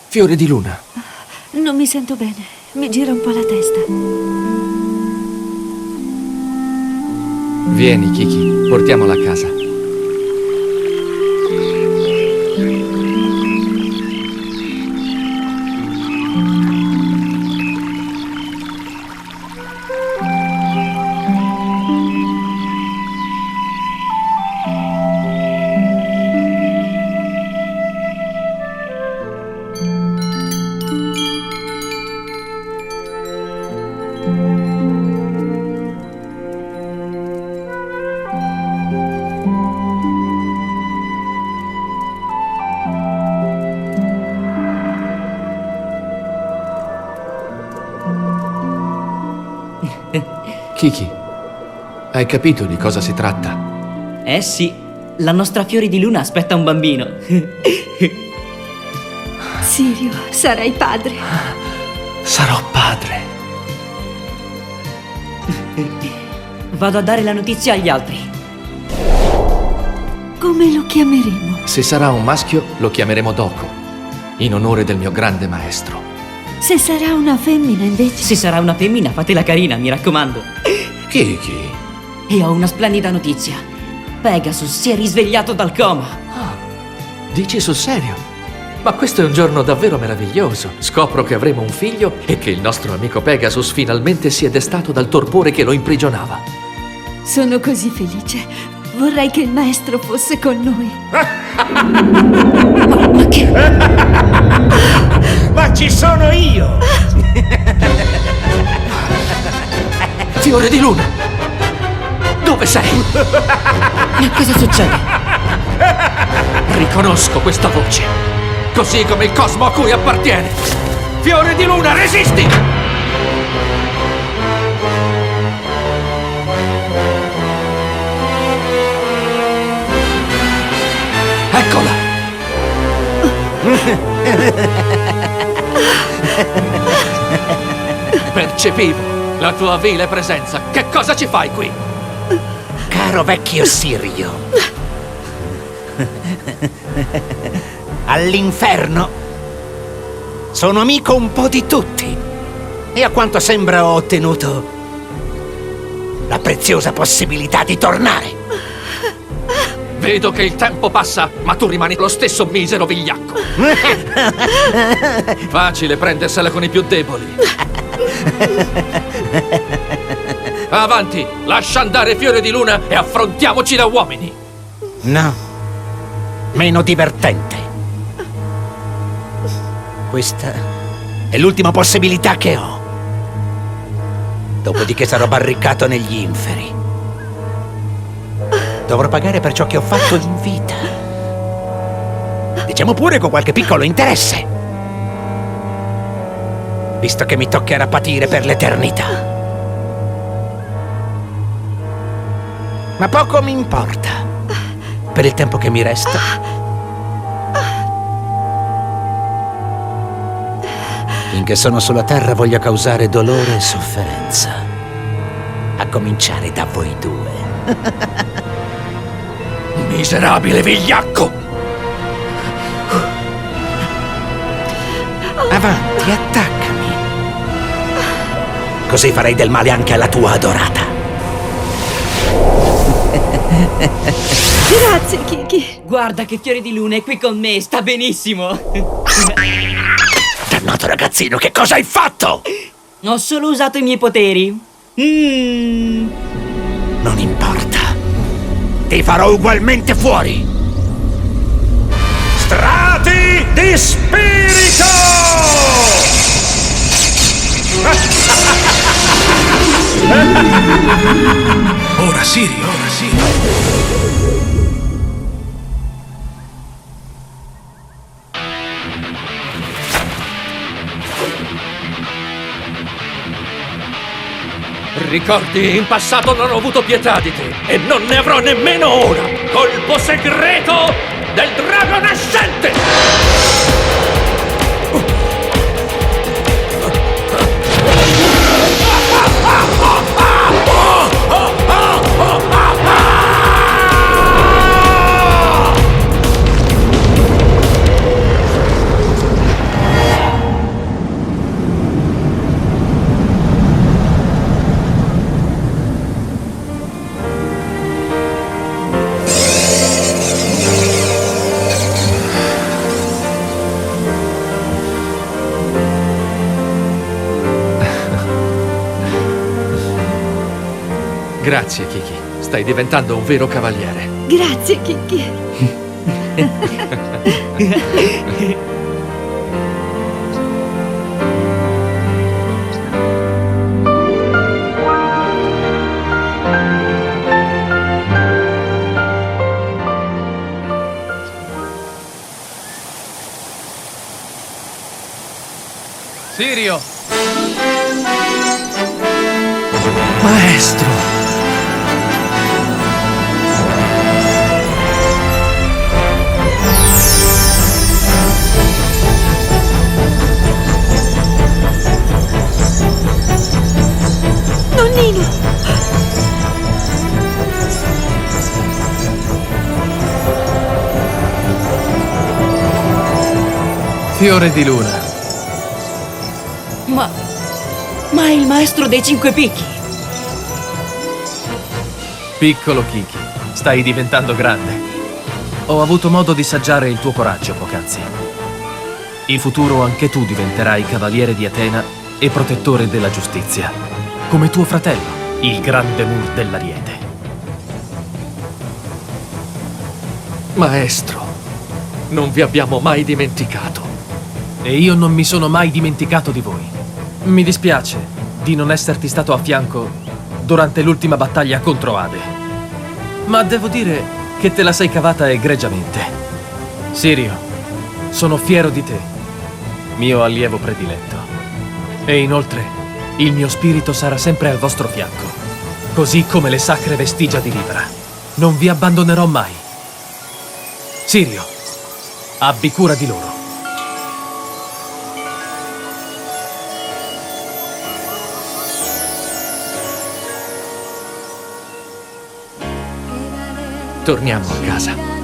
Fiore di luna. Non mi sento bene. Mi gira un po' la testa. Vieni, Kiki. Portiamola a casa. Kiki, hai capito di cosa si tratta? Eh sì, la nostra Fiore di Luna aspetta un bambino. Sirio, sarai padre. Sarò padre. Vado a dare la notizia agli altri. Come lo chiameremo? Se sarà un maschio, lo chiameremo Doko, in onore del mio grande maestro. Se sarà una femmina, invece? Se sarà una femmina, fatela carina, mi raccomando. Kiki. E ho una splendida notizia. Pegasus si è risvegliato dal coma. Dici sul serio? Ma questo è un giorno davvero meraviglioso. Scopro che avremo un figlio e che il nostro amico Pegasus finalmente si è destato dal torpore che lo imprigionava. Sono così felice. Vorrei che il maestro fosse con noi. Ma che... Ma ci sono io! Fiore di luna! Dove sei? Ma cosa succede? Riconosco questa voce, così come il cosmo a cui appartiene. Fiore di luna, resisti! Eccola! Percepivo la tua vile presenza. Che cosa ci fai qui? Caro vecchio Sirio, all'inferno sono amico un po' di tutti e a quanto sembra ho ottenuto la preziosa possibilità di tornare. Vedo che il tempo passa, ma tu rimani lo stesso misero vigliacco. Facile prendersela con i più deboli. Avanti, lascia andare Fiore di Luna e affrontiamoci da uomini. No, meno divertente. Questa è l'ultima possibilità che ho. Dopodiché sarò barricato negli inferi. Dovrò pagare per ciò che ho fatto in vita. Diciamo pure con qualche piccolo interesse, visto che mi toccherà patire per l'eternità. Ma poco mi importa. Per il tempo che mi resta, finché sono sulla terra voglio causare dolore e sofferenza, a cominciare da voi due. Miserabile vigliacco! Avanti, attaccami. Così farei del male anche alla tua adorata. Grazie, Kiki. Guarda che Fiore di Luna è qui con me, sta benissimo. Dannato ragazzino, che cosa hai fatto? Ho solo usato i miei poteri. Non importa. Ti farò ugualmente fuori. Strati di spirito! Ora Sirio, ora Sirio. Ricordi, in passato non ho avuto pietà di te e non ne avrò nemmeno ora. Colpo segreto del drago nascente! Grazie, Kiki. Stai diventando un vero cavaliere. Grazie, Kiki. Sirio! Maestro! Nonnino! Fiore di luna. Ma è il maestro dei cinque picchi! Piccolo Kiki, stai diventando grande. Ho avuto modo di saggiare il tuo coraggio poc'anzi. In futuro anche tu diventerai cavaliere di Atena e protettore della giustizia, come tuo fratello, il grande Mur dell'Ariete. Maestro, non vi abbiamo mai dimenticato. E io non mi sono mai dimenticato di voi. Mi dispiace di non esserti stato a fianco durante l'ultima battaglia contro Ade. Ma devo dire che te la sei cavata egregiamente. Sirio, sono fiero di te, mio allievo prediletto. E inoltre, il mio spirito sarà sempre al vostro fianco, così come le sacre vestigia di Libra. Non vi abbandonerò mai. Sirio, abbi cura di loro. Torniamo a casa.